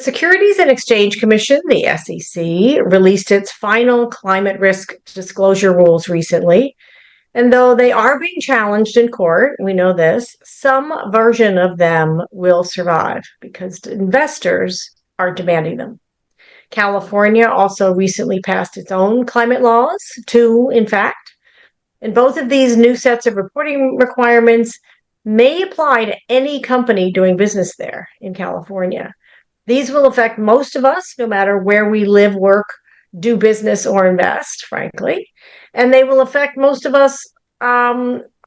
Securities and Exchange Commission, the SEC, released its final climate risk disclosure rules recently. And though they are being challenged in court, we know this, some version of them will survive because investors are demanding them. California also recently passed its own climate laws, two, in fact. And both of these new sets of reporting requirements may apply to any company doing business there in California. These will affect most of us, no matter where we live, work, do business, or invest, frankly. And they will affect most of us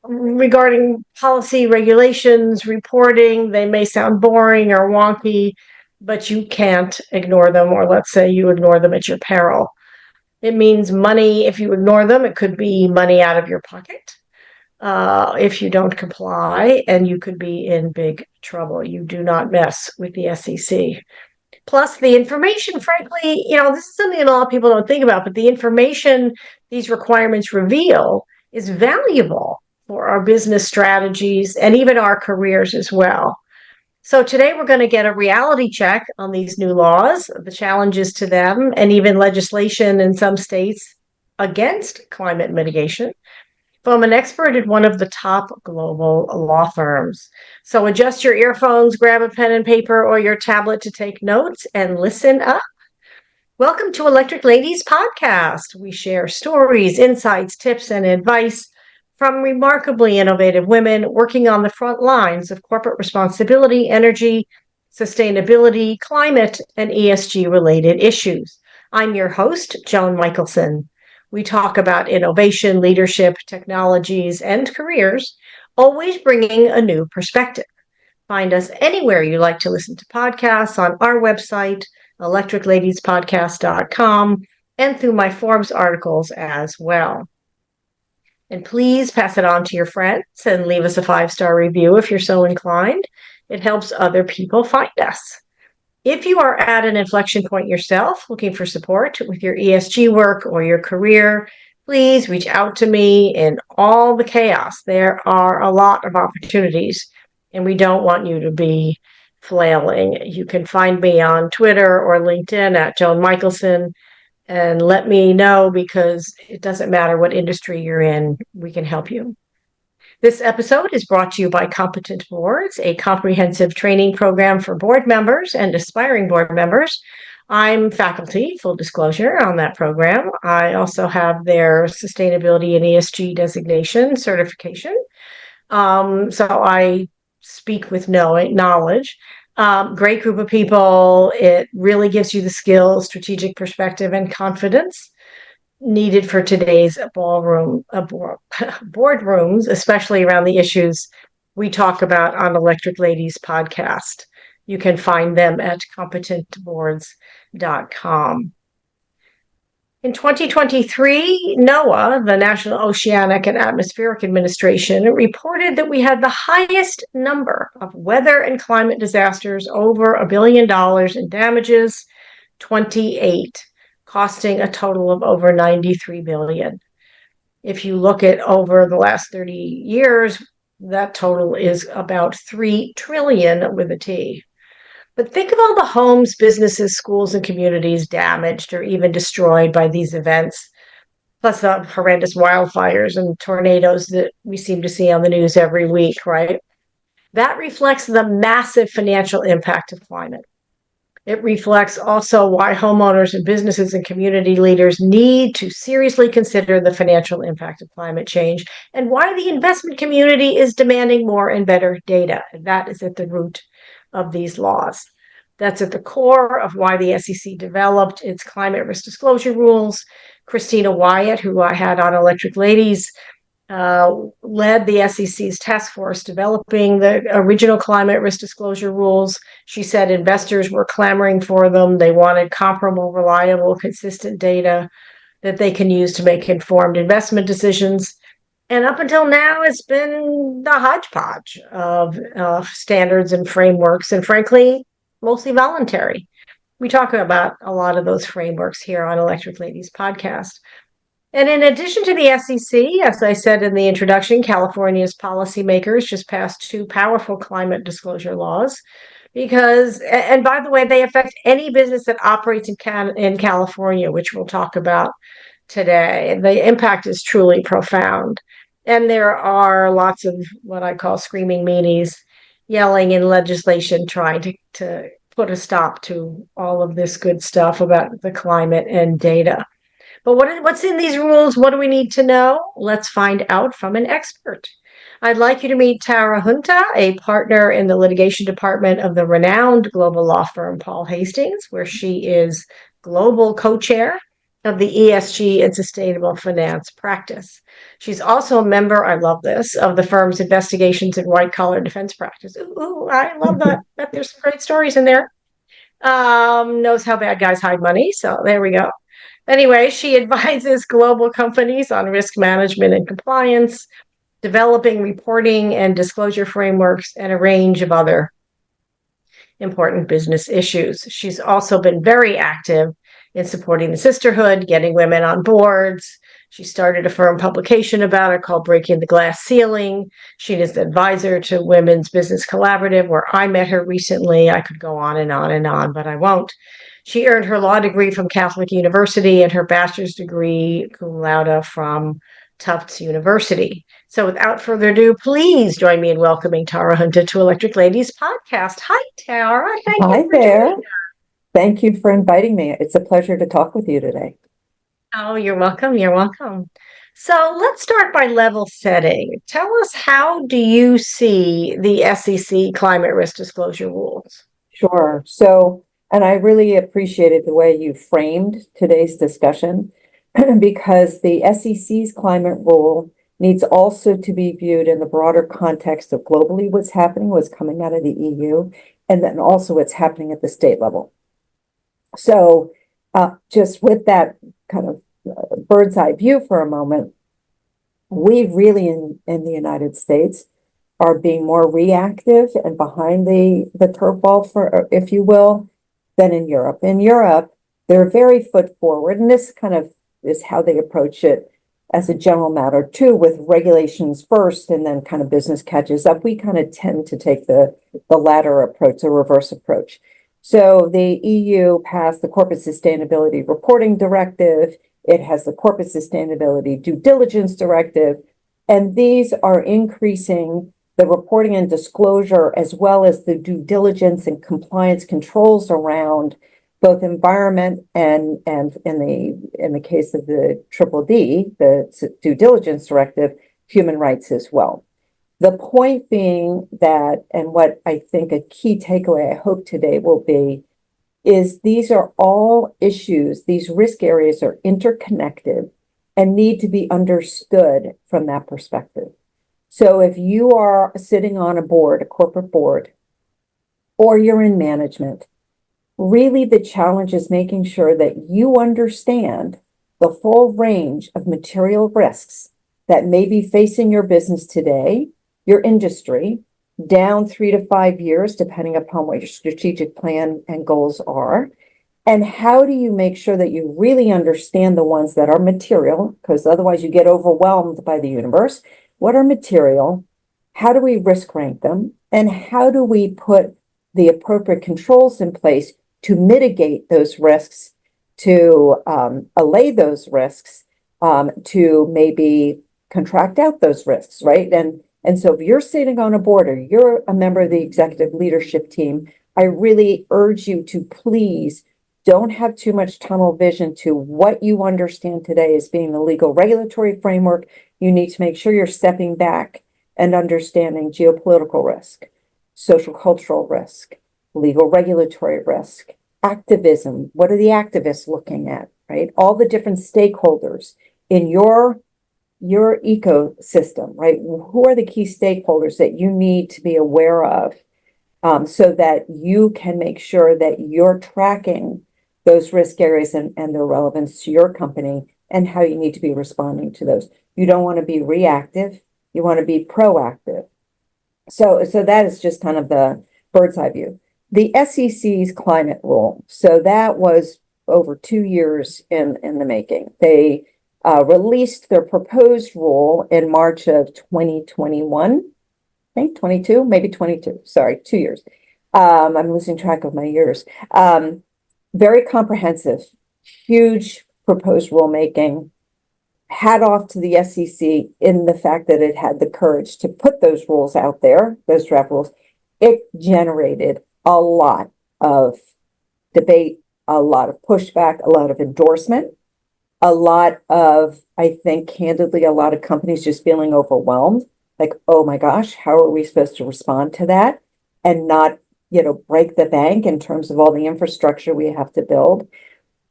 regarding policy, regulations, reporting. They may sound boring or wonky, but you can't ignore them, or let's say you ignore them at your peril. It means money. If you ignore them, it could be money out of your pocket. If you don't comply, and you could be in big trouble. You do not mess with the SEC. Plus, the information, frankly, this is something that a lot of people don't think about, but the information these requirements reveal is valuable for our business strategies and even our careers as well. So today we're going to get a reality check on these new laws, the challenges to them, and even legislation in some states against climate mitigation from an expert at one of the top global law firms. So adjust your earphones, grab a pen and paper or your tablet to take notes, and listen up. Welcome to Electric Ladies Podcast. We share stories, insights, tips, and advice from remarkably innovative women working on the front lines of corporate responsibility, energy, sustainability, climate, and ESG-related issues. I'm your host, Joan Michelson. We talk about innovation, leadership, technologies, and careers, always bringing a new perspective. Find us anywhere you like to listen to podcasts on our website, electricladiespodcast.com, and through my Forbes articles as well. And please pass it on to your friends and leave us a 5-star review if you're so inclined. It helps other people find us. If you are at an inflection point yourself, looking for support with your ESG work or your career, please reach out to me. In all the chaos, there are a lot of opportunities, and we don't want you to be flailing. You can find me on Twitter or LinkedIn at Joan Michelson, and let me know, because it doesn't matter what industry you're in, we can help you. This episode is brought to you by Competent Boards, a comprehensive training program for board members and aspiring board members. I'm faculty, full disclosure, on that program. I also have their sustainability and ESG designation certification. So I speak with knowledge. Great group of people. It really gives you the skills, strategic perspective, and confidence needed for today's boardrooms, especially around the issues we talk about on Electric Ladies Podcast. You can find them at competentboards.com. In 2023, NOAA, the National Oceanic and Atmospheric Administration, reported that we had the highest number of weather and climate disasters over $1 billion in damages, 28. Costing a total of over $93 billion. If you look at over the last 30 years, that total is about $3 trillion with a T. But think of all the homes, businesses, schools, and communities damaged or even destroyed by these events, plus the horrendous wildfires and tornadoes that we seem to see on the news every week, right? That reflects the massive financial impact of climate. It reflects also why homeowners and businesses and community leaders need to seriously consider the financial impact of climate change, and why the investment community is demanding more and better data. And that is at the root of these laws. That's at the core of why the SEC developed its climate risk disclosure rules. Christina Wyatt, who I had on Electric Ladies, led the SEC's task force developing the original climate risk disclosure rules. She said investors were clamoring for them. They wanted comparable, reliable, consistent data that they can use to make informed investment decisions. And up until now, it's been the hodgepodge of standards and frameworks, and frankly, mostly voluntary. We talk about a lot of those frameworks here on Electric Ladies Podcast. And in addition to the SEC, as I said in the introduction, California's policymakers just passed 2 powerful climate disclosure laws. because, and by the way, they affect any business that operates in California, which we'll talk about today. The impact is truly profound. And there are lots of what I call screaming meanies yelling in legislation trying to put a stop to all of this good stuff about the climate and data. But what's in these rules? What do we need to know? Let's find out from an expert. I'd like you to meet Tara Junta, a partner in the litigation department of the renowned global law firm Paul Hastings, where she is global co-chair of the ESG and sustainable finance practice. She's also a member, I love this, of the firm's investigations and white collar defense practice. Ooh, I love that. There's some great stories in there. Knows how bad guys hide money. So there we go. Anyway, she advises global companies on risk management and compliance, developing reporting and disclosure frameworks, and a range of other important business issues. She's also been very active in supporting the sisterhood, getting women on boards. She started a firm publication about it called Breaking the Glass Ceiling. She is the advisor to Women's Business Collaborative, where I met her recently. I could go on and on and on, but I won't. She earned her law degree from Catholic University and her bachelor's degree cum laude from Tufts University. So without further ado, please join me in welcoming Tara Junta to Electric Ladies podcast. Hi, Tara. Thank you Hi there. Thank you for inviting me. It's a pleasure to talk with you today. Oh, you're welcome. You're welcome. So let's start by level setting. Tell us, how do you see the SEC climate risk disclosure rules? Sure. And I really appreciated the way you framed today's discussion because the SEC's climate rule needs also to be viewed in the broader context of globally what's happening, what's coming out of the EU, and then also what's happening at the state level. So just with that kind of bird's eye view for a moment, we really in the United States are being more reactive and behind the curveball, for, if you will, than in Europe. In Europe, they're very foot forward, and this kind of is how they approach it as a general matter too, with regulations first and then kind of business catches up. We kind of tend to take the latter approach, the reverse approach. So the EU passed the Corporate Sustainability Reporting Directive. It has the Corporate Sustainability Due Diligence Directive, and these are increasing the reporting and disclosure as well as the due diligence and compliance controls around both environment and in the case of the D, the Due Diligence Directive, human rights as well. The point being that, and what I think a key takeaway I hope today will be, is these are all issues, these risk areas are interconnected and need to be understood from that perspective. So if you are sitting on a board, a corporate board, or you're in management, really the challenge is making sure that you understand the full range of material risks that may be facing your business today, your industry, down 3 to 5 years, depending upon what your strategic plan and goals are. And how do you make sure that you really understand the ones that are material? Because otherwise you get overwhelmed by the universe. What are material? How do we risk rank them? And how do we put the appropriate controls in place to mitigate those risks, to allay those risks, to maybe contract out those risks, right? And so if you're sitting on a board or you're a member of the executive leadership team, I really urge you to please don't have too much tunnel vision to what you understand today as being the legal regulatory framework. You need to make sure you're stepping back and understanding geopolitical risk, social cultural risk, legal regulatory risk, activism. What are the activists looking at, right? All the different stakeholders in your ecosystem, right? Who are the key stakeholders that you need to be aware of, so that you can make sure that you're tracking those risk areas and their relevance to your company and how you need to be responding to those. You don't want to be reactive. You want to be proactive. So that is just kind of the bird's eye view. The SEC's climate rule. So that was over 2 years in the making. They released their proposed rule in March of 2021. I think 22, maybe 22. Sorry, 2 years. I'm losing track of my years. Very comprehensive, huge proposed rulemaking. Hat off to the SEC in the fact that it had the courage to put those rules out there, those draft rules. It generated a lot of debate, a lot of pushback, a lot of endorsement, a lot of, I think, candidly, a lot of companies just feeling overwhelmed. Like, oh my gosh, how are we supposed to respond to that and not, break the bank in terms of all the infrastructure we have to build?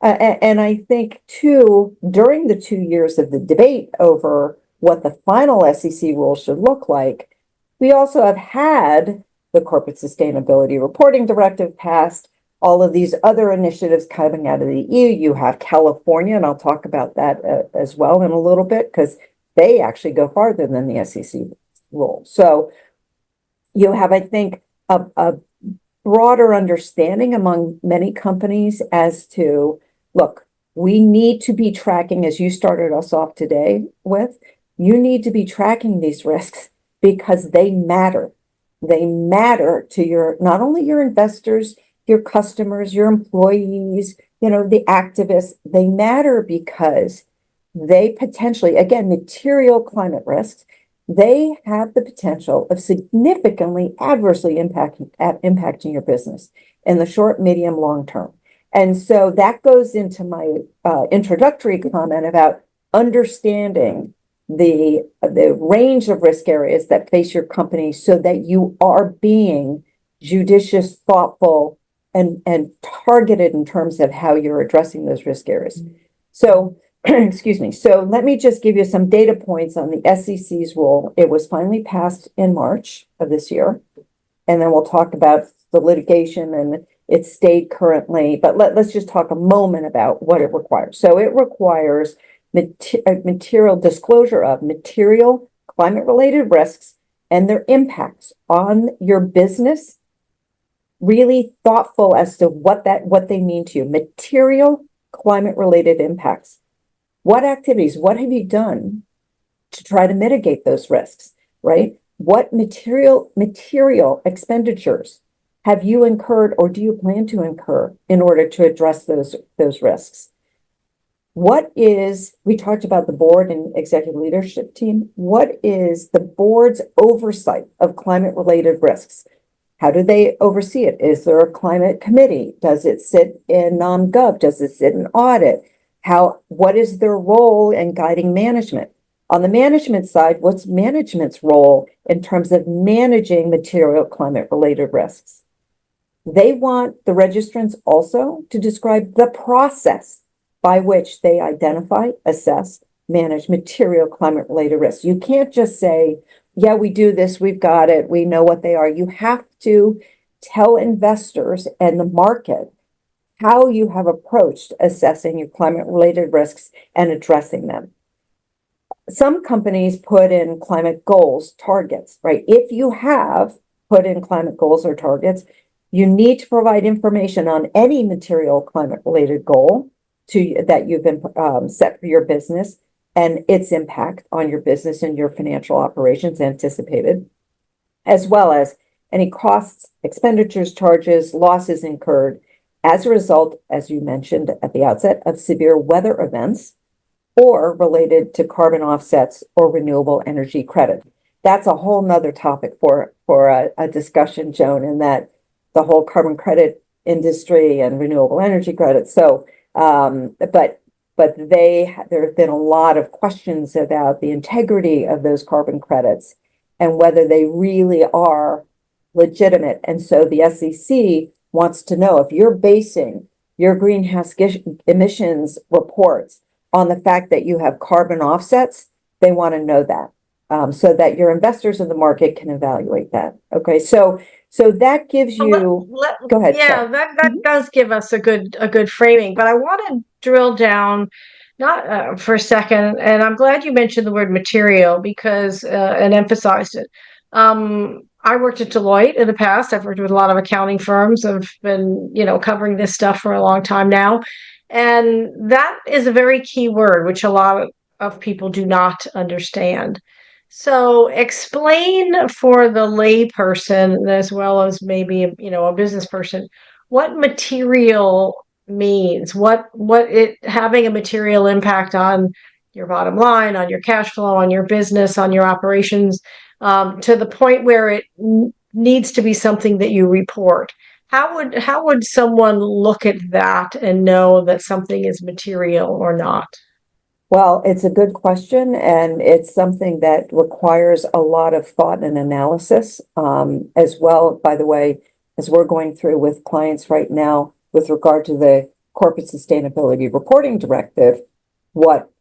And I think, too, during the 2 years of the debate over what the final SEC rule should look like, we also have had the Corporate Sustainability Reporting Directive passed, all of these other initiatives coming out of the EU. You have California, and I'll talk about that as well in a little bit, because they actually go farther than the SEC rule. So you have, I think, a broader understanding among many companies as to, look, we need to be tracking, as you started us off today with, you need to be tracking these risks because they matter. They matter to your, not only your investors, your customers, your employees, the activists. They matter because they potentially, again, material climate risks, they have the potential of significantly adversely impacting your business in the short, medium, long term. And so that goes into my introductory comment about understanding the range of risk areas that face your company so that you are being judicious, thoughtful, and targeted in terms of how you're addressing those risk areas. So, excuse me. So let me just give you some data points on the SEC's rule. It was finally passed in March of this year. And then we'll talk about the litigation and its state currently. But let's just talk a moment about what it requires. So it requires material disclosure of material climate-related risks and their impacts on your business. Really thoughtful as to what they mean to you. Material climate-related impacts. What activities, what have you done to try to mitigate those risks, right? What material expenditures have you incurred or do you plan to incur in order to address those risks? We talked about the board and executive leadership team. What is the board's oversight of climate-related risks? How do they oversee it? Is there a climate committee? Does it sit in non-gov? Does it sit in audit? What is their role in guiding management? On the management side, what's management's role in terms of managing material climate-related risks? They want the registrants also to describe the process by which they identify, assess, manage material climate-related risks. You can't just say, yeah, we do this, we've got it, we know what they are. You have to tell investors and the market how you have approached assessing your climate-related risks and addressing them. Some companies put in climate goals, targets, right? If you have put in climate goals or targets, you need to provide information on any material climate-related goal that you've been set for your business and its impact on your business and your financial operations anticipated, as well as any costs, expenditures, charges, losses incurred as a result, as you mentioned at the outset, of severe weather events or related to carbon offsets or renewable energy credit. That's a whole nother topic for a discussion, Joan, in that the whole carbon credit industry and renewable energy credits. So, but there have been a lot of questions about the integrity of those carbon credits and whether they really are legitimate. And so the SEC wants to know if you're basing your greenhouse emissions reports on the fact that you have carbon offsets, they want to know that so that your investors in the market can evaluate that. Okay, so that gives you. Go ahead. Yeah, Sorry. that does give us a good framing. But I want to drill down, not for a second, and I'm glad you mentioned the word material because and emphasized it. I worked at Deloitte in the past. I've worked with a lot of accounting firms. I've been, covering this stuff for a long time now. And that is a very key word, which a lot of people do not understand. So explain for the lay person as well as maybe a business person what material means, what it having a material impact on your bottom line, on your cash flow, on your business, on your operations, to the point where it needs to be something that you report. How would someone look at that and know that something is material or not? Well, it's a good question, and it's something that requires a lot of thought and analysis, as well, by the way, as we're going through with clients right now with regard to the Corporate Sustainability Reporting Directive, what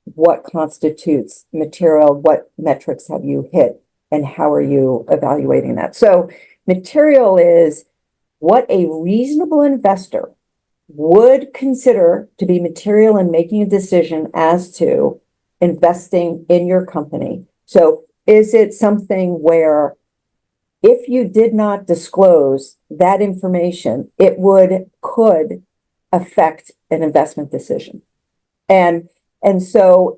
constitutes material, what metrics have you hit, and how are you evaluating that? So material is what a reasonable investor would consider to be material in making a decision as to investing in your company. So is it something where if you did not disclose that information, it could affect an investment decision? And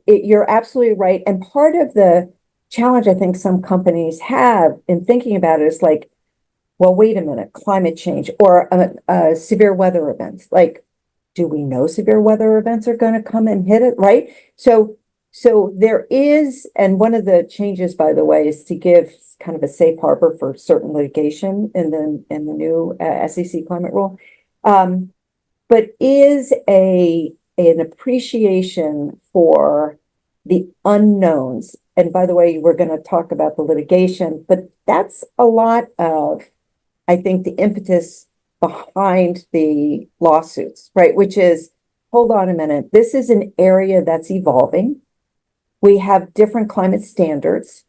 you're absolutely right. And part of the challenge I think some companies have in thinking about it is like, well, wait a minute, climate change or severe weather events. Like, do we know severe weather events are going to come and hit it, right? So there is, and one of the changes, by the way, is to give kind of a safe harbor for certain litigation in the new SEC climate rule. But is an appreciation for the unknowns. And by the way, we're going to talk about the litigation, but that's a lot of, I think, the impetus behind the lawsuits, right? Which is, hold on a minute, this is an area that's evolving. We have different climate standards,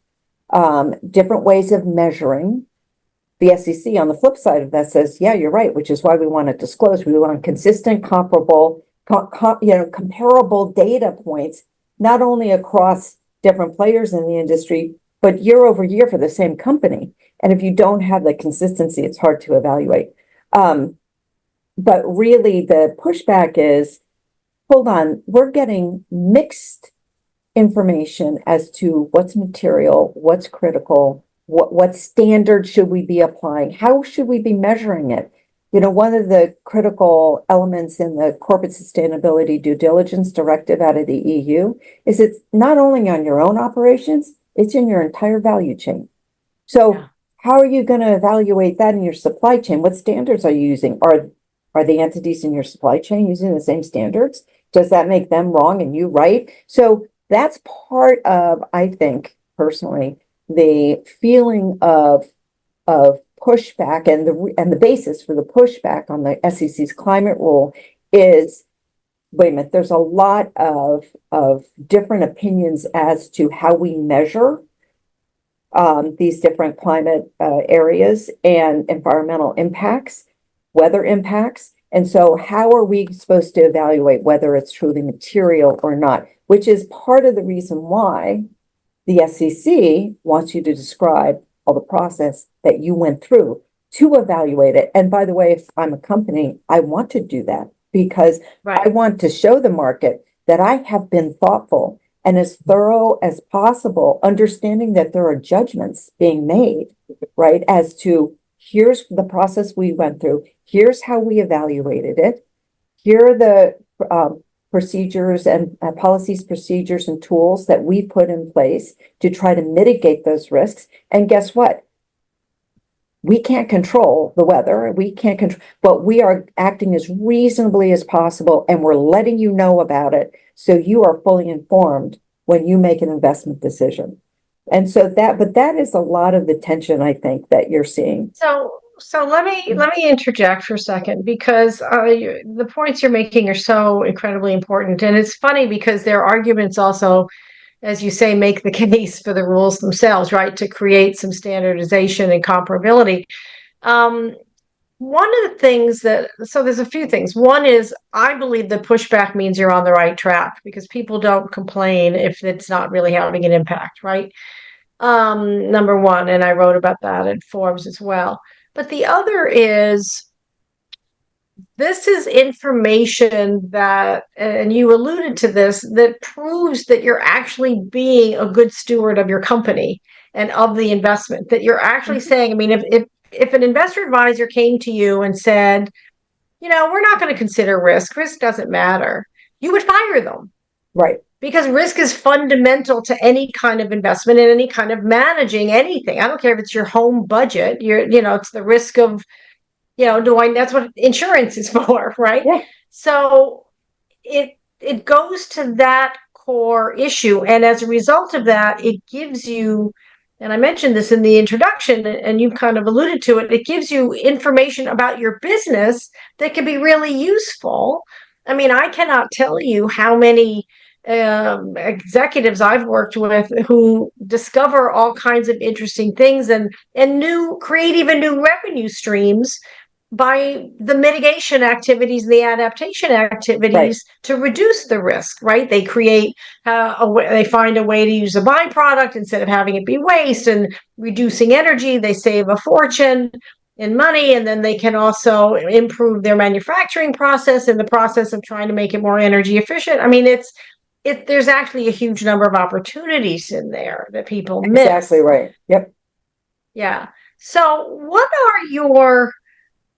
different ways of measuring. The SEC on the flip side of that says, yeah, you're right, which is why we want to disclose. We want consistent, comparable, comparable data points, not only across different players in the industry, but year over year for the same company. And if you don't have the consistency, it's hard to evaluate. But really the pushback is, hold on, we're getting mixed information as to what's material, what's critical, what standard should we be applying? How should we be measuring it? One of the critical elements in the Corporate Sustainability Due Diligence Directive out of the EU is it's not only on your own operations, it's in your entire value chain. So yeah. How are you going to evaluate that in your supply chain? What standards are you using? Are the entities in your supply chain using the same standards? Does that make them wrong and you right? So that's part of, I think, personally, the feeling of pushback and the basis for the pushback on the SEC's climate rule is, wait a minute, there's a lot of different opinions as to how we measure these different climate areas and environmental impacts, weather impacts. And so how are we supposed to evaluate whether it's truly material or not, which is part of the reason why the SEC wants you to describe all the process that you went through to evaluate it. And by the way, if I'm a company, I want to do that because right. I want to show the market that I have been thoughtful and as thorough as possible, understanding that there are judgments being made, right, as to here's the process we went through, here's how we evaluated it, here are the procedures and policies, procedures, and tools that we put in place to try to mitigate those risks. And guess what? We can't control the weather. We can't control, but we are acting as reasonably as possible, and we're letting you know about it so you are fully informed when you make an investment decision. And so that is a lot of the tension, I think, that you're seeing. So let me interject for a second because the points you're making are so incredibly important, and it's funny because their arguments also, as you say, make the case for the rules themselves, right? To create some standardization and comparability. One of the things so there's a few things. One is I believe the pushback means you're on the right track because people don't complain if it's not really having an impact, right? Number one, and I wrote about that in Forbes as well. But the other is this is information that, and you alluded to this, that proves that you're actually being a good steward of your company and of the investment. That you're actually saying, I mean, if an investor advisor came to you and said, we're not going to consider risk. Risk doesn't matter. You would fire them. Right. Because risk is fundamental to any kind of investment and any kind of managing anything. I don't care if it's your home budget. It's the risk of, that's what insurance is for, right? Yeah. So it goes to that core issue. And as a result of that, it gives you, and I mentioned this in the introduction, and you kind of alluded to it, it gives you information about your business that can be really useful. I mean, I cannot tell you how many executives I've worked with who discover all kinds of interesting things and create even new revenue streams by the mitigation activities, the adaptation activities to reduce the risk, right? They create they find a way to use a byproduct instead of having it be waste, and reducing energy. They save a fortune in money, and then they can also improve their manufacturing process in the process of trying to make it more energy efficient. I mean, there's actually a huge number of opportunities in there that people miss. Exactly right. Yep. Yeah. So what are your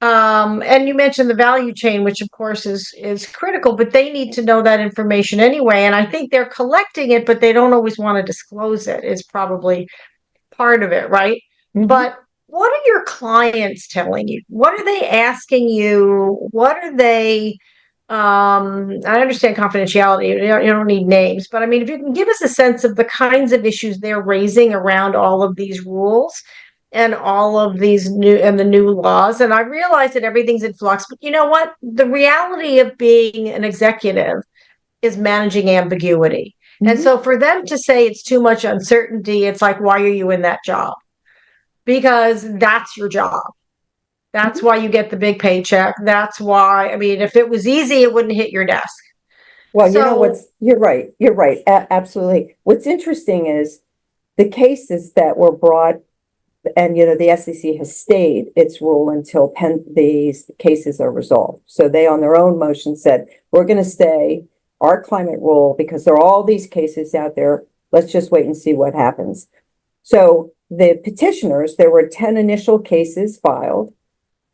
and you mentioned the value chain, which of course is critical, but they need to know that information anyway. And I think they're collecting it, but they don't always want to disclose it, is probably part of it, right? Mm-hmm. But what are your clients telling you? What are they asking you? What are they I understand confidentiality. You don't need names, but I mean, if you can give us a sense of the kinds of issues they're raising around all of these rules and all of these the new laws. And I realize that everything's in flux, but you know what? The reality of being an executive is managing ambiguity. Mm-hmm. And so for them to say it's too much uncertainty, it's like, why are you in that job? Because that's your job. That's why you get the big paycheck. That's why, I mean, if it was easy, it wouldn't hit your desk. Well, you're right. You're right. Absolutely. What's interesting is the cases that were brought, and, the SEC has stayed its rule until these cases are resolved. So they, on their own motion, said, we're going to stay our climate rule because there are all these cases out there. Let's just wait and see what happens. So the petitioners, there were 10 initial cases filed.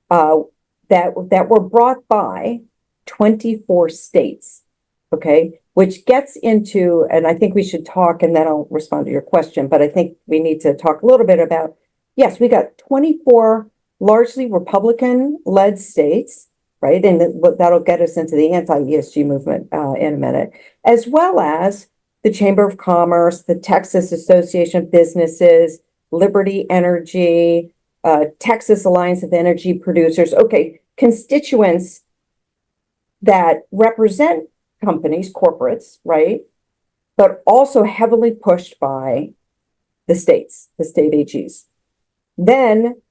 That were brought by 24 states, okay, which gets into, and I think we should talk, and then I'll respond to your question, but I think we need to talk a little bit about, yes, we got 24 largely Republican-led states, right, and that'll get us into the anti-ESG movement in a minute, as well as the Chamber of Commerce, the Texas Association of Businesses, Liberty Energy, Texas Alliance of Energy Producers, okay, constituents that represent companies, corporates, right? But also heavily pushed by the states, the state AGs. Then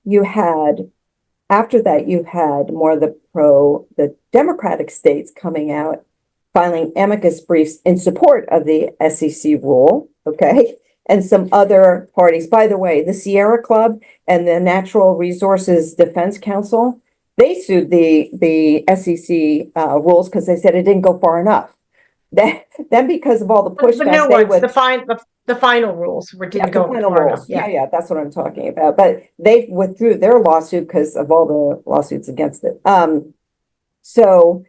after that, you had more of the Democratic states coming out, filing amicus briefs in support of the SEC rule, okay? And some other parties. By the way, the Sierra Club and the Natural Resources Defense Council, they sued the SEC rules because they said it didn't go far enough. Then because of all the pushback, the final rules didn't go far enough. Yeah, that's what I'm talking about. But they withdrew their lawsuit because of all the lawsuits against it. So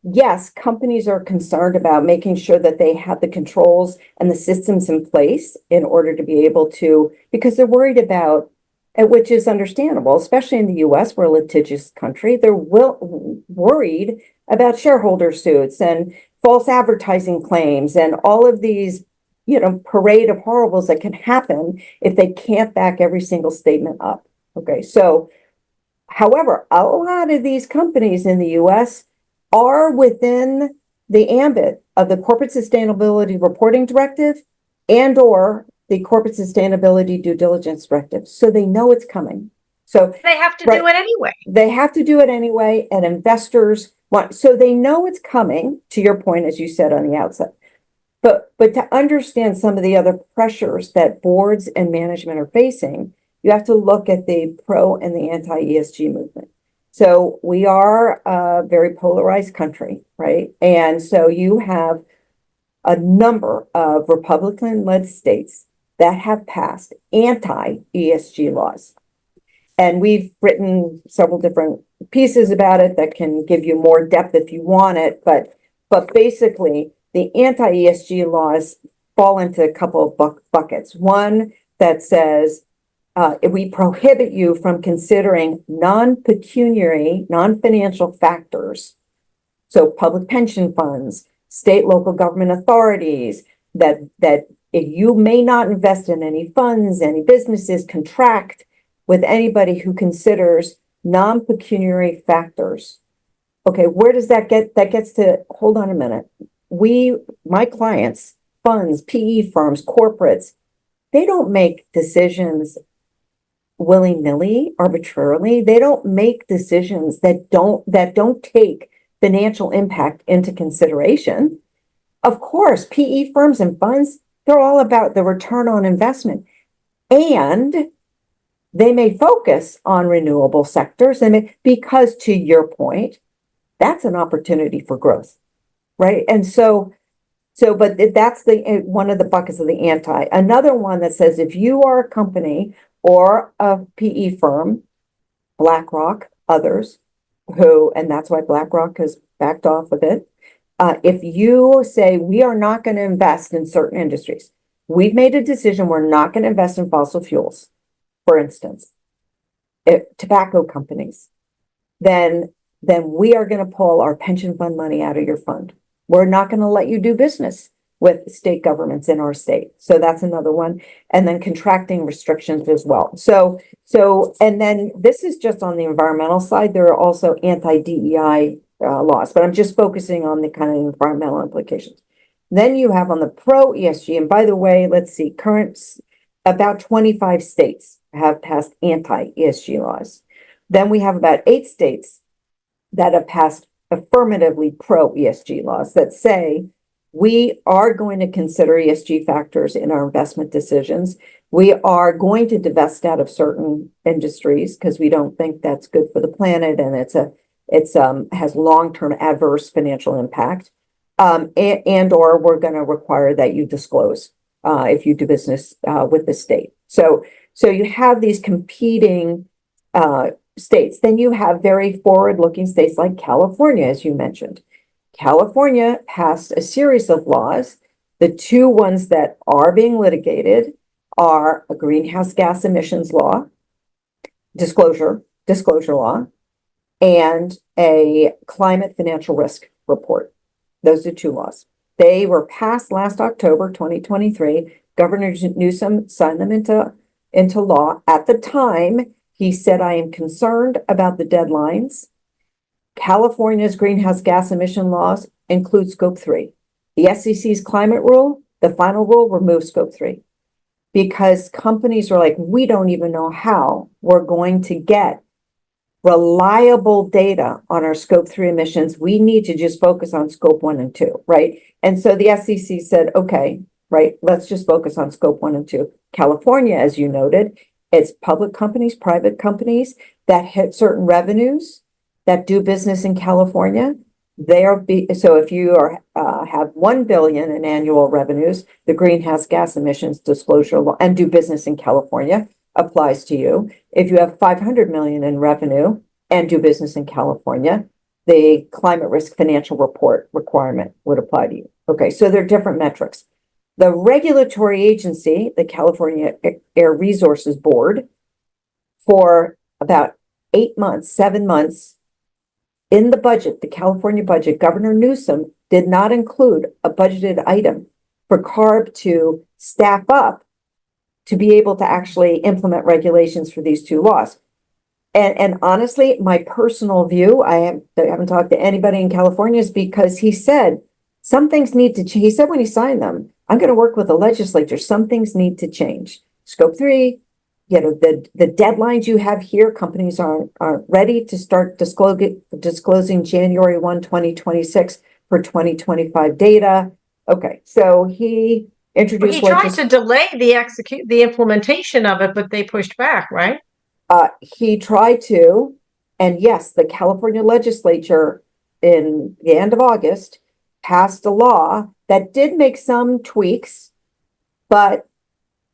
yes, companies are concerned about making sure that they have the controls and the systems in place in order to be able to, because they're worried about, which is understandable, especially in the US, we're a litigious country, they're worried about shareholder suits and false advertising claims and all of these, parade of horribles that can happen if they can't back every single statement up. Okay, so, however, a lot of these companies in the US are within the ambit of the Corporate Sustainability Reporting Directive and/or the Corporate Sustainability Due Diligence Directive. So they know it's coming. So they have to do it anyway. They have to do it anyway, and investors so they know it's coming, to your point, as you said on the outset. But to understand some of the other pressures that boards and management are facing, you have to look at the pro and the anti-ESG movement. So we are a very polarized country, right? And so you have a number of Republican-led states that have passed anti-ESG laws. And we've written several different pieces about it that can give you more depth if you want it. But basically, the anti-ESG laws fall into a couple of buckets. One that says we prohibit you from considering non-pecuniary, non-financial factors. So public pension funds, state, local government authorities, that you may not invest in any funds, any businesses, contract with anybody who considers non-pecuniary factors. Okay, where does that get? That gets to, hold on a minute. My clients, funds, PE firms, corporates, they don't make decisions willy-nilly, arbitrarily. They don't make decisions that don't take financial impact into consideration. Of course, PE firms and funds, they're all about the return on investment. And they may focus on renewable sectors, and because, to your point, that's an opportunity for growth, right? And but that's one of the buckets of the anti. Another one that says if you are a company or a PE firm, BlackRock, others, and that's why BlackRock has backed off a bit. If you say we are not going to invest in certain industries, we've made a decision we're not going to invest in fossil fuels, for instance, tobacco companies, then we are going to pull our pension fund money out of your fund. We're not going to let you do business with state governments in our state. So that's another one. And then contracting restrictions as well. And then this is just on the environmental side. There are also anti-DEI laws, but I'm just focusing on the kind of environmental implications. Then you have on the pro ESG, and by the way, let's see, about 25 states have passed anti-ESG laws. Then we have about 8 states that have passed affirmatively pro ESG laws that say we are going to consider ESG factors in our investment decisions. We are going to divest out of certain industries because we don't think that's good for the planet, and it has long-term adverse financial impact. And or we're going to require that you disclose if you do business with the state. So you have these competing states. Then you have very forward-looking states like California, as you mentioned. California passed a series of laws. The 2 ones that are being litigated are a greenhouse gas emissions law, disclosure law, and a climate financial risk report. Those are 2 laws. They were passed last October 2023. Governor Newsom signed them into law. At the time, he said, I am concerned about the deadlines. California's greenhouse gas emission laws include scope 3. The SEC's climate rule, the final rule, removes scope 3 because companies are like, we don't even know how we're going to get reliable data on our scope 3 emissions. We need to just focus on scope 1 and 2, right? And so the SEC said, okay, right, let's just focus on scope 1 and 2. California, as you noted, it's public companies, private companies that hit certain revenues that do business in California. So if you have 1 billion in annual revenues, the greenhouse gas emissions disclosure law and do business in California applies to you. If you have 500 million in revenue and do business in California, the climate risk financial report requirement would apply to you. Okay, so there are different metrics. The regulatory agency, the California Air Resources Board, for about 7 months in the budget, the California budget, Governor Newsom did not include a budgeted item for CARB to staff up to be able to actually implement regulations for these 2 laws. And honestly, my personal view, I haven't talked to anybody in California, is because he said some things need to change. He said when he signed them, I'm going to work with the legislature. Some things need to change. Scope 3, the deadlines you have here, companies aren't ready to start disclosing January 1, 2026 for 2025 data. Okay, so he introduced. He tried to delay the implementation of it, but they pushed back, right? He tried to, And yes, the California legislature in the end of August passed a law that did make some tweaks, but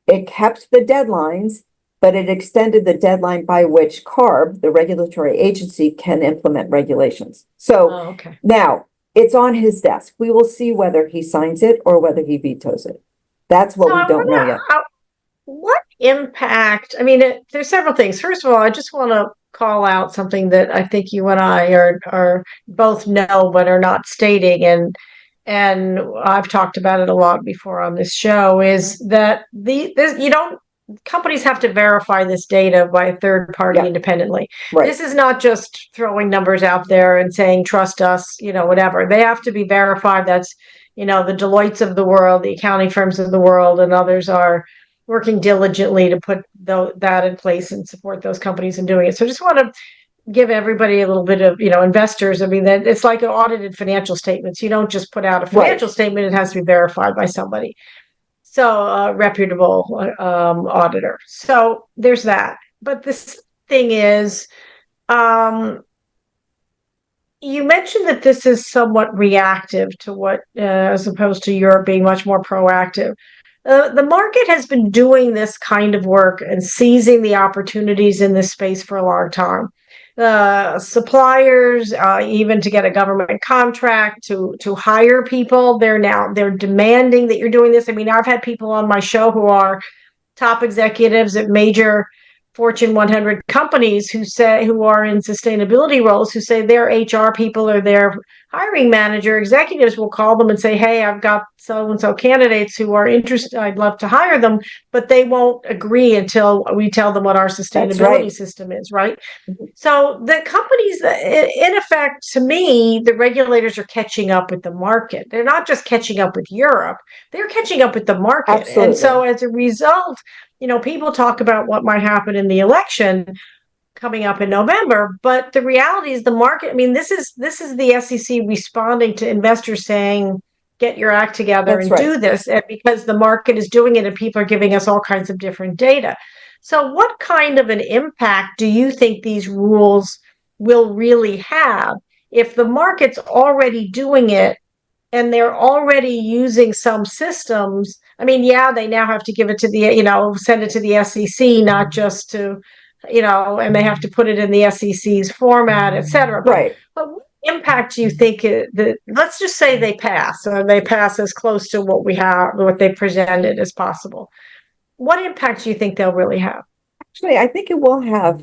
it kept the deadlines, but it extended the deadline by which CARB, the regulatory agency, can implement regulations. So Okay. now it's on his desk. We will see whether he signs it or whether he vetoes it. That's what So we I don't know want yet. to, what impact? I mean, there's several things. First of all, I just want to call out something that I think you and I are both know but are not stating, and I've talked about it a lot before on this show, is that you don't companies have to verify this data by a third party Yeah, independently. right. This is not just throwing numbers out there and saying trust us, whatever. They have to be verified. That's the Deloittes of the world, the accounting firms of the world, and others are working diligently to put that in place and support those companies in doing it. So I just want to give everybody a little bit of, investors. I mean, that it's like audited financial statements. You don't just put out a Right. financial statement, it has to be verified by somebody. So a reputable auditor. So there's that. But this thing is, you mentioned that this is somewhat reactive to what, as opposed to Europe being much more proactive. The market has been doing this kind of work and seizing the opportunities in this space for a long time. Suppliers, even to get a government contract to hire people, they're demanding that you're doing this. I mean, I've had people on my show who are top executives at major Fortune 100 companies who are in sustainability roles, who say their HR people or their hiring manager executives will call them and say, hey, I've got so and so candidates who are interested. I'd love to hire them, but they won't agree until we tell them what our sustainability system is, right? So the companies, in effect, to me, the regulators are catching up with the market. They're not just catching up with Europe, they're catching up with the market. Absolutely. And so as a result, people talk about what might happen in the election coming up in November, but the reality is the market. I mean, this is the SEC responding to investors saying, get your act together and do this, and because the market is doing it and people are giving us all kinds of different data. So what kind of an impact do you think these rules will really have if the market's already doing it and they're already using some systems? I mean, yeah, they now have to give it to send it to the SEC, not just to, and they have to put it in the SEC's format, et cetera. But what impact do you think let's just say they pass, or they pass as close to what they presented as possible. What impact do you think they'll really have? Actually, I think it will have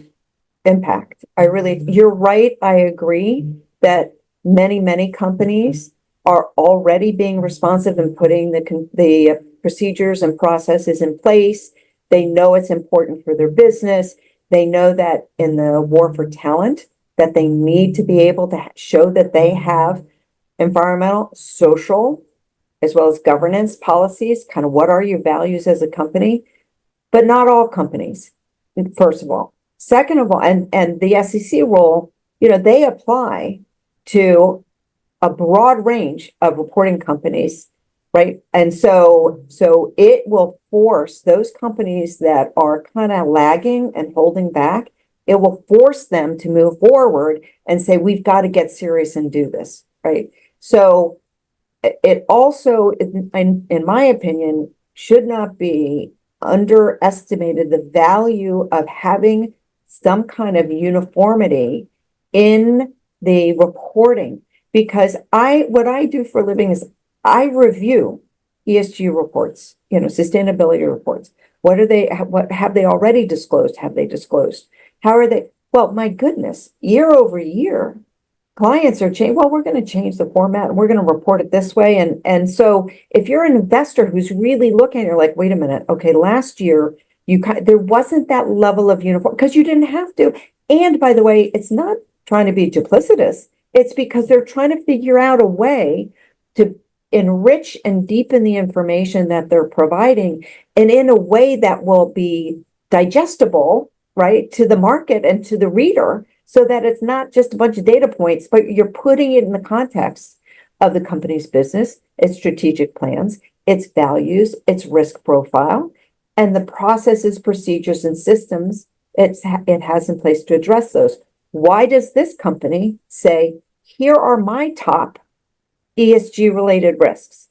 impact. You're right. I agree that many companies are already being responsive and putting the procedures and processes in place. They know it's important for their business. They know that in the war for talent, that they need to be able to show that they have environmental, social, as well as governance policies. Kind of what are your values as a company? But not all companies, first of all. Second of all, and the SEC role, they apply to a broad range of reporting companies, right? And so it will force those companies that are kind of lagging and holding back, it will force them to move forward and say, we've got to get serious and do this, right? So it also, in my opinion, should not be underestimated the value of having some kind of uniformity in the reporting, because what I do for a living is I review ESG reports, sustainability reports. What have they already disclosed? Have they disclosed? How are they? Well, my goodness, year over year, clients are changing. Well, we're going to change the format and we're going to report it this way. And so if you're an investor who's really looking, you're like, wait a minute. Okay, last year there wasn't that level of uniform because you didn't have to. And by the way, it's not trying to be duplicitous. It's because they're trying to figure out a way to enrich and deepen the information that they're providing, and in a way that will be digestible, right, to the market and to the reader, so that it's not just a bunch of data points, but you're putting it in the context of the company's business, its strategic plans, its values, its risk profile, and the processes, procedures, and systems it has in place to address those. why does this company say, here are my top ESG related risks?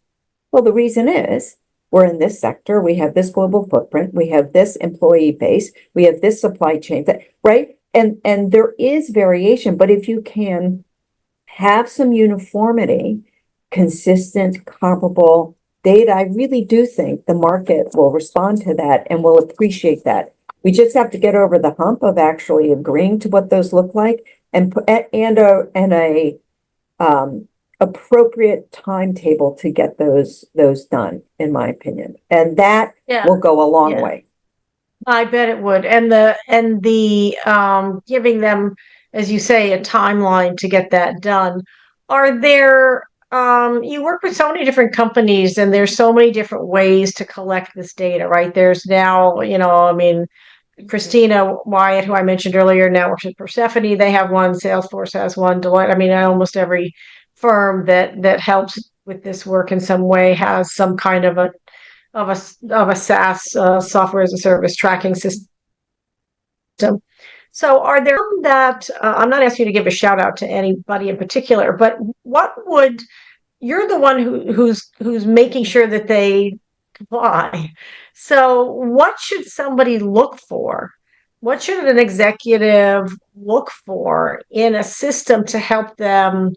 Well, the reason is we're in this sector, we have this global footprint, we have this employee base, we have this supply chain, right? And there is variation, but if you can have some uniformity, consistent, comparable data, I really do think the market will respond to that and will appreciate that. We just have to get over the hump of actually agreeing to what those look like and a appropriate timetable to get those done, in my opinion. And that will go a long way. I bet it would. And the giving them, as you say, a timeline to get that done. Are there you work with so many different companies and there's so many different ways to collect this data, right? There's now, I mean, Christina Wyatt, who I mentioned earlier, now works at Persephone. They have one. Salesforce has one. Deloitte. I mean, almost every firm that helps with this work in some way has some kind of a SaaS software as a service tracking system. So, are there some that I'm not asking you to give a shout out to anybody in particular, but what would you're the one who's making sure that they comply. So, what should somebody look for? What should an executive look for in a system to help them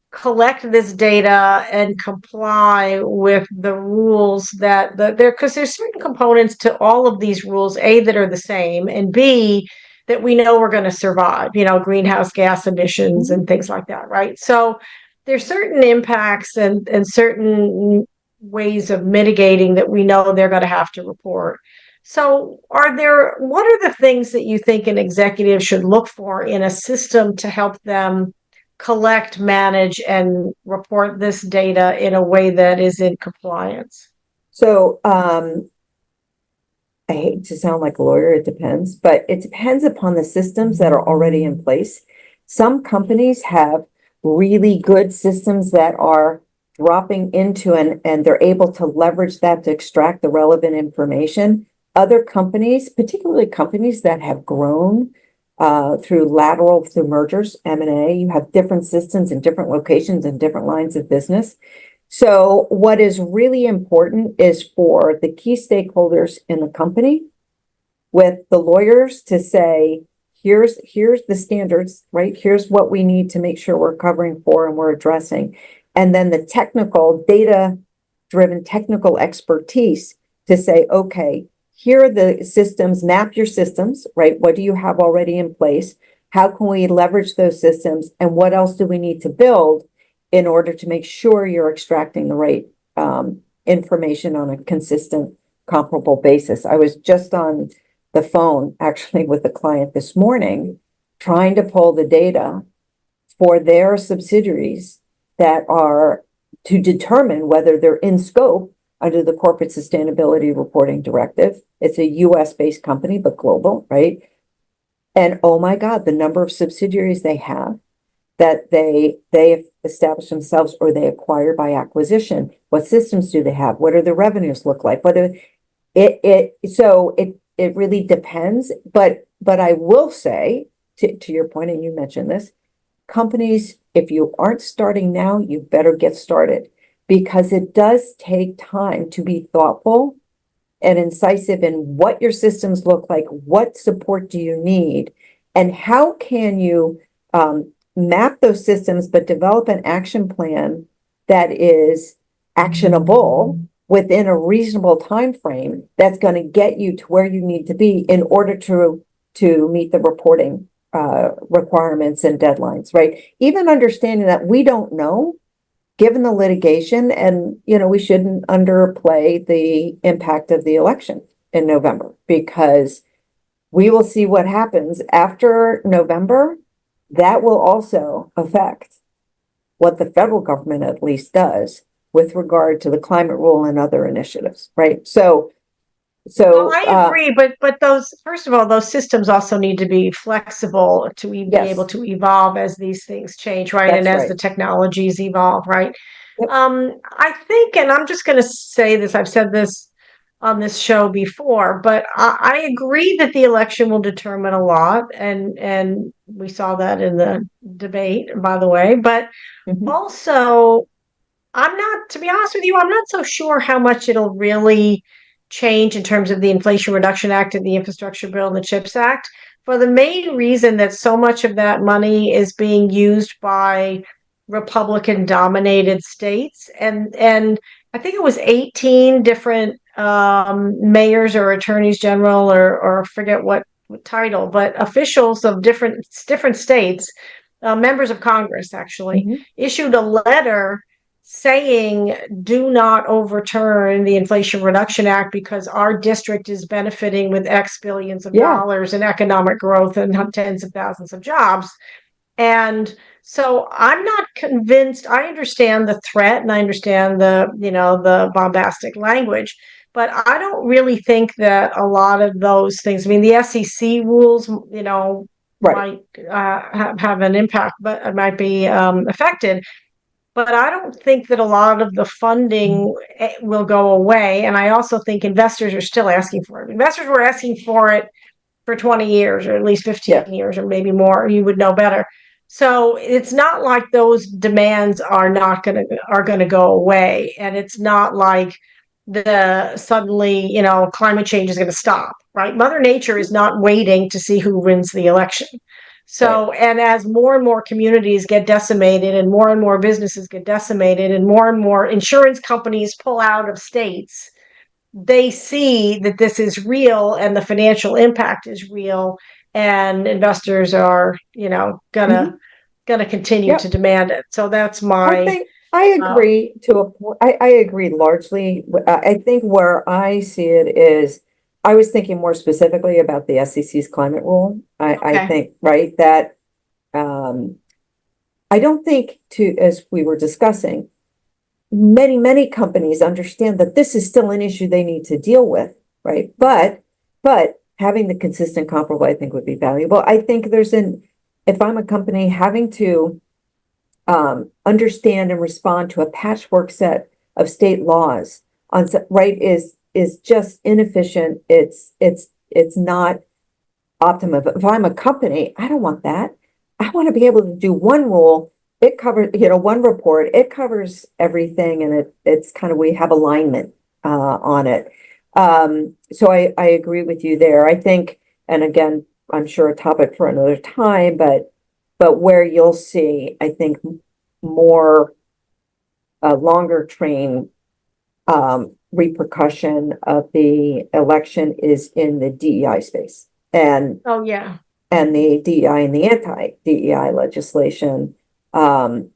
collect this data and comply with the rules that there, because there's certain components to all of these rules, A, that are the same, and B, that we know we're going to survive, greenhouse gas emissions and things like that, right? So there's certain impacts and certain ways of mitigating that we know they're going to have to report. So what are the things that you think an executive should look for in a system to help them collect, manage, and report this data in a way that is in compliance? So, I hate to sound like a lawyer, it depends, but it depends upon the systems that are already in place. Some companies have really good systems that are dropping into and they're able to leverage that to extract the relevant information. Other companies, particularly companies that have grown through mergers, M&A, you have different systems in different locations and different lines of business. So what is really important is for the key stakeholders in the company with the lawyers to say, here's the standards, right? Here's what we need to make sure we're covering for and we're addressing. And then the technical, data-driven technical expertise to say, okay, here are the systems, map your systems, right? What do you have already in place? How can we leverage those systems? And what else do we need to build in order to make sure you're extracting the right information on a consistent, comparable basis? I was just on the phone actually with a client this morning, trying to pull the data for their subsidiaries that are to determine whether they're in scope under the Corporate Sustainability Reporting Directive. It's a US-based company, but global, right? And oh my God, the number of subsidiaries they have that they have established themselves or they acquire by acquisition. What systems do they have? What do the revenues look like? It really depends. But I will say, to your point, and you mentioned this, companies, if you aren't starting now, you better get started, because it does take time to be thoughtful and incisive in what your systems look like, what support do you need, and how can you map those systems, but develop an action plan that is actionable within a reasonable time frame that's going to get you to where you need to be in order to meet the reporting requirements and deadlines, right? Even understanding that we don't know, given the litigation, and we shouldn't underplay the impact of the election in November, because we will see what happens after November. That will also affect what the federal government at least does with regard to the climate rule and other initiatives, right? So I agree, but those, first of all, those systems also need to be flexible to be able to evolve as these things change, right? And as the technologies evolve, right? Yep. I think, and I'm just going to say this, I've said this on this show before, but I agree that the election will determine a lot, and we saw that in the debate, by the way. But Mhm. also, I'm not, to be honest with you, I'm not so sure how much it'll really change in terms of the Inflation Reduction Act and the Infrastructure Bill and the CHIPS Act, for the main reason that so much of that money is being used by Republican dominated states. And I think it was 18 different mayors or attorneys general or forget what title, but officials of different states, members of Congress actually, Mhm. issued a letter saying do not overturn the Inflation Reduction Act because our district is benefiting with X billions of Yeah, dollars in economic growth and tens of thousands of jobs. And so I'm not convinced. I understand the threat and I understand the bombastic language, but I don't really think that a lot of those things, I mean, the SEC rules, right. might have an impact, but it might be affected. But I don't think that a lot of the funding will go away. And I also think investors are still asking for it. Investors were asking for it for 20 years or at least Yeah. 15 years or maybe more. You would know better. So it's not like those demands are going to go away. And it's not like the suddenly, climate change is going to stop, right? Mother Nature is not waiting to see who wins the election. Right. So, and as more and more communities get decimated and more businesses get decimated and more insurance companies pull out of states, they see that this is real and the financial impact is real, and investors are, Mhm. gonna continue to Yep. demand it. So that's I my think I uh, agree to a point. I agree largely. I think where I see it is, I was thinking more specifically about the SEC's climate rule. I okay. think, right, that um, I don't think to, as we were discussing, many companies understand that this is still an issue they need to deal with, right? But having the consistent comparable, I think would be valuable. I think if I'm a company having to understand and respond to a patchwork set of state laws right is just inefficient. It's not optimum. If I'm a company, I don't want that. I want to be able to do one rule. It covers, one report. It covers everything, and it's kind of, we have alignment on it. So I agree with you there. I think, and again, I'm sure a topic for another time, but where you'll see, I think, more longer train repercussion of the election is in the DEI space Oh yeah. and the DEI and the anti-DEI legislation. Um,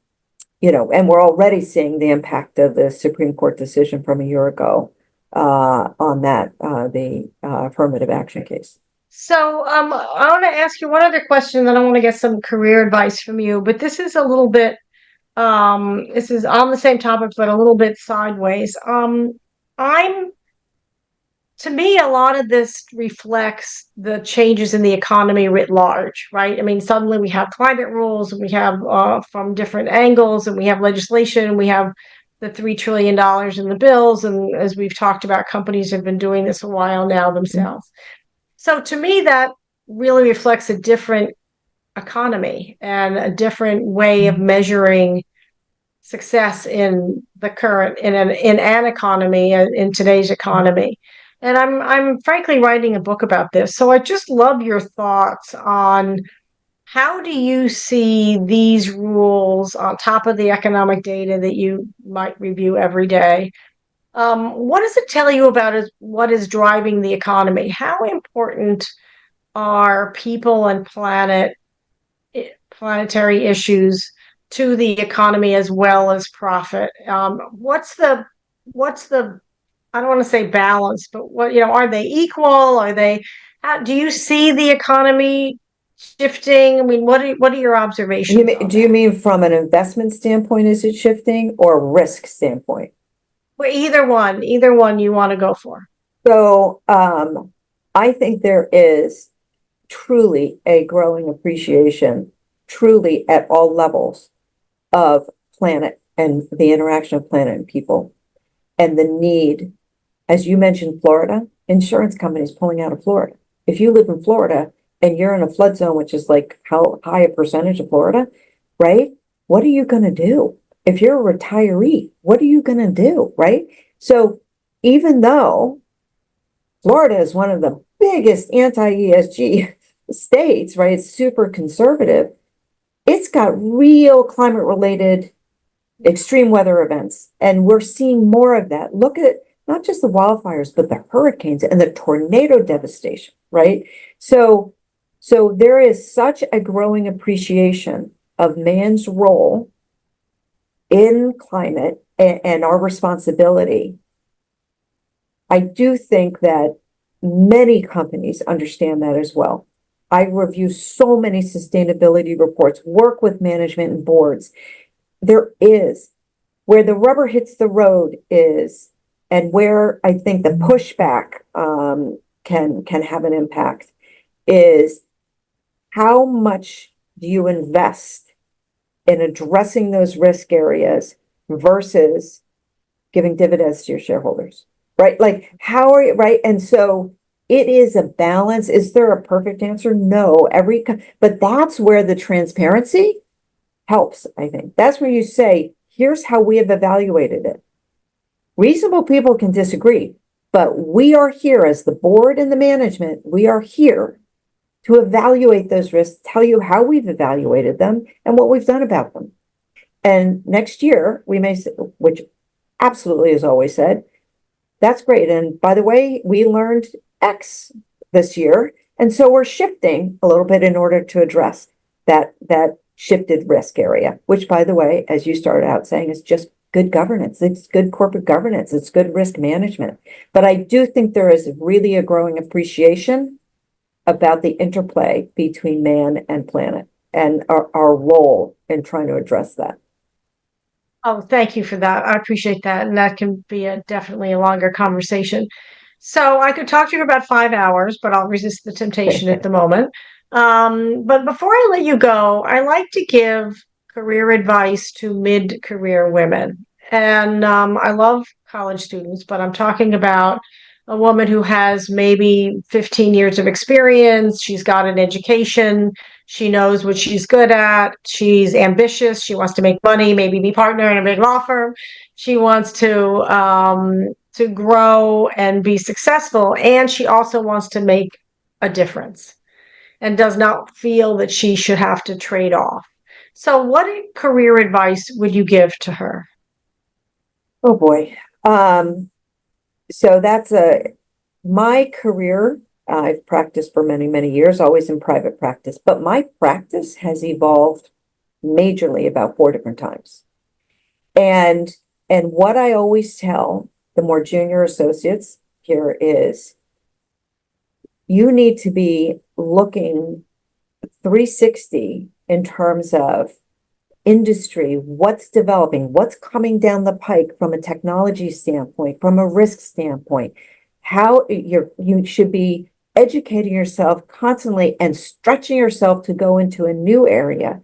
and we're already seeing the impact of the Supreme Court decision from a year ago on that, the affirmative action case. So I want to ask you one other question, then I want to get some career advice from you, but this is a little bit this is on the same topic but a little bit sideways. I'm To me, a lot of this reflects the changes in the economy writ large, right? I mean, suddenly we have climate rules, and we have from different angles, and we have legislation, and we have the $3 trillion in the bills. And as we've talked about, companies have been doing this a while now Mhm. themselves. So to me, that really reflects a different economy and a different way of measuring success in the current in an economy in today's economy. And I'm frankly writing a book about this, so I just love your thoughts on how do you see these rules on top of the economic data that you might review every day. What does it tell you about what is driving the economy? How important are people and planetary issues to the economy as well as profit? What's the I don't want to say balance, but are they equal? Are they? How do you see the economy shifting? I mean, what are your observations on Do you that? mean from an investment standpoint, is it shifting, or risk standpoint? Well, either one you want to go for. So, I think there is truly a growing appreciation, truly at all levels, of planet and the interaction of planet and people, and the need as you mentioned, Florida, insurance companies pulling out of Florida. If you live in Florida and you're in a flood zone, which is like how high a percentage of Florida, right? What are you going to do? If you're a retiree, what are you going to do, right? So even though Florida is one of the biggest anti-ESG states, right? It's super conservative. It's got real climate related extreme weather events. And we're seeing more of that. Look at not just the wildfires, but the hurricanes and the tornado devastation, right? So there is such a growing appreciation of man's role in climate and our responsibility. I do think that many companies understand that as well. I review so many sustainability reports, work with management and boards. There is where the rubber hits the road is, and where I think the pushback can have an impact is how much do you invest in addressing those risk areas versus giving dividends to your shareholders, right? Like, how are you, right? And so it is a balance. Is there a perfect answer? No, but that's where the transparency helps, I think. That's where you say, here's how we have evaluated it. Reasonable people can disagree, but we are here as the board and the management, we are here to evaluate those risks, tell you how we've evaluated them and what we've done about them. And next year, we may, which absolutely is always said, that's great. And by the way, we learned X this year. And so we're shifting a little bit in order to address that shifted risk area, which, by the way, as you started out saying, is just good governance. It's good corporate governance. It's good risk management. But I do think there is really a growing appreciation about the interplay between man and planet and our role in trying to address that. Oh, thank you for that. I appreciate that. And that can be definitely a longer conversation. So I could talk to you about 5 hours, but I'll resist the temptation at the moment. But before I let you go, I like to give career advice to mid-career women. And I love college students, but I'm talking about a woman who has maybe 15 years of experience. She's got an education. She knows what she's good at. She's ambitious. She wants to make money, maybe be partner in a big law firm. She wants to grow and be successful, and she also wants to make a difference and does not feel that she should have to trade off. So, what career advice would you give to her? Oh boy. So that's my career. I've practiced for many, many years, always in private practice, but my practice has evolved majorly about 4 different times. And what I always tell the more junior associates here is you need to be looking 360 in terms of industry, what's developing, what's coming down the pike from a technology standpoint, from a risk standpoint, how you should be educating yourself constantly and stretching yourself to go into a new area.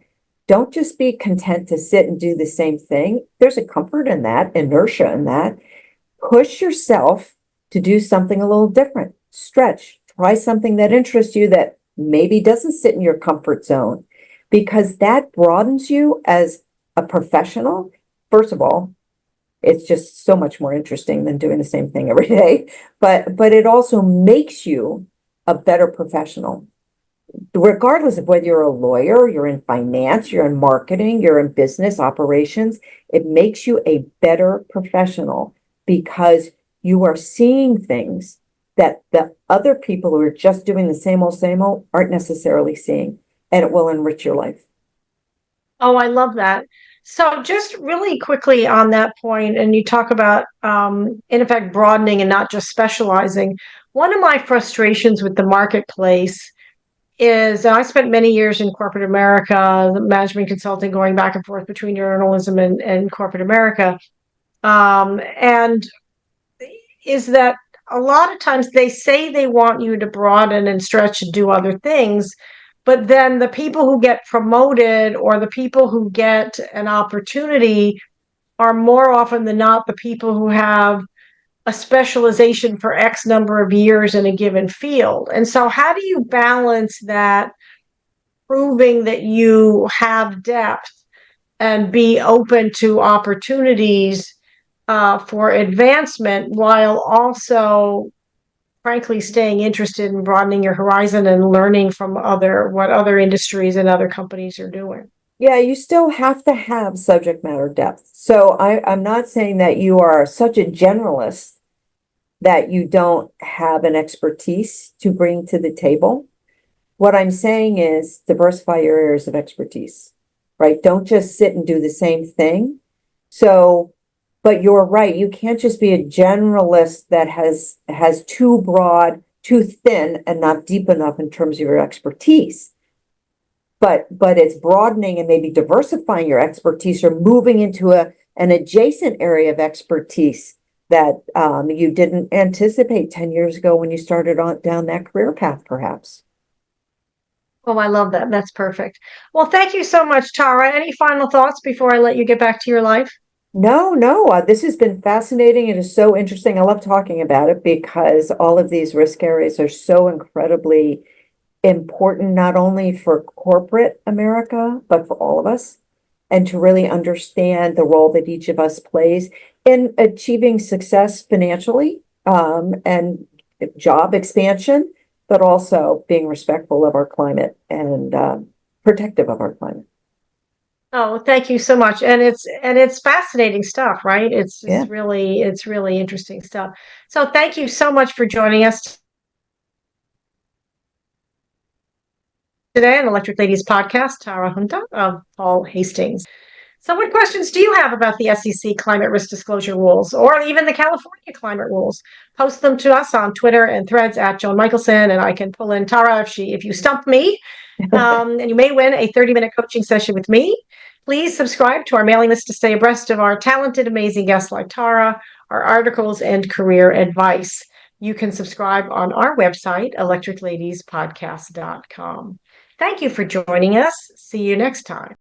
Don't just be content to sit and do the same thing. There's a comfort in that, inertia in that. Push yourself to do something a little different. Stretch, try something that interests you that maybe doesn't sit in your comfort zone, because that broadens you as a professional. First of all, it's just so much more interesting than doing the same thing every day, but it also makes you a better professional. Regardless of whether you're a lawyer, you're in finance, you're in marketing, you're in business operations, it makes you a better professional because you are seeing things that the other people who are just doing the same old aren't necessarily seeing, and it will enrich your life. Oh, I love that. So, just really quickly on that point, and you talk about, in effect, broadening and not just specializing. One of my frustrations with the marketplace is I spent many years in corporate America, management consulting, going back and forth between journalism and corporate America. And is that a lot of times they say they want you to broaden and stretch and do other things, but then the people who get promoted or the people who get an opportunity are more often than not the people who have a specialization for X number of years in a given field. And so how do you balance that, proving that you have depth and be open to opportunities for advancement while also, frankly, staying interested in broadening your horizon and learning from what other industries and other companies are doing? Yeah, you still have to have subject matter depth. So I'm not saying that you are such a generalist that you don't have an expertise to bring to the table. What I'm saying is diversify your areas of expertise, right? Don't just sit and do the same thing. So, but you're right, you can't just be a generalist that has too broad, too thin, and not deep enough in terms of your expertise. But it's broadening and maybe diversifying your expertise or moving into an adjacent area of expertise that you didn't anticipate 10 years ago when you started on down that career path, perhaps. Oh, I love that. That's perfect. Well, thank you so much, Tara. Any final thoughts before I let you get back to your life? No, this has been fascinating. It is so interesting. I love talking about it because all of these risk areas are so incredibly important, not only for corporate America, but for all of us, and to really understand the role that each of us plays in achieving success financially, and job expansion, but also being respectful of our climate and protective of our climate. Oh, thank you so much. And it's fascinating stuff, right? Yeah. It's really interesting stuff. So thank you so much for joining us today on Electric Ladies Podcast, Tara Junta of Paul Hastings. So what questions do you have about the SEC climate risk disclosure rules or even the California climate rules? Post them to us on Twitter and Threads at Joan Michelson, and I can pull in Tara if you stump me. And you may win a 30-minute coaching session with me. Please subscribe to our mailing list to stay abreast of our talented, amazing guests like Tara, our articles, and career advice. You can subscribe on our website, electricladiespodcast.com. Thank you for joining us. See you next time.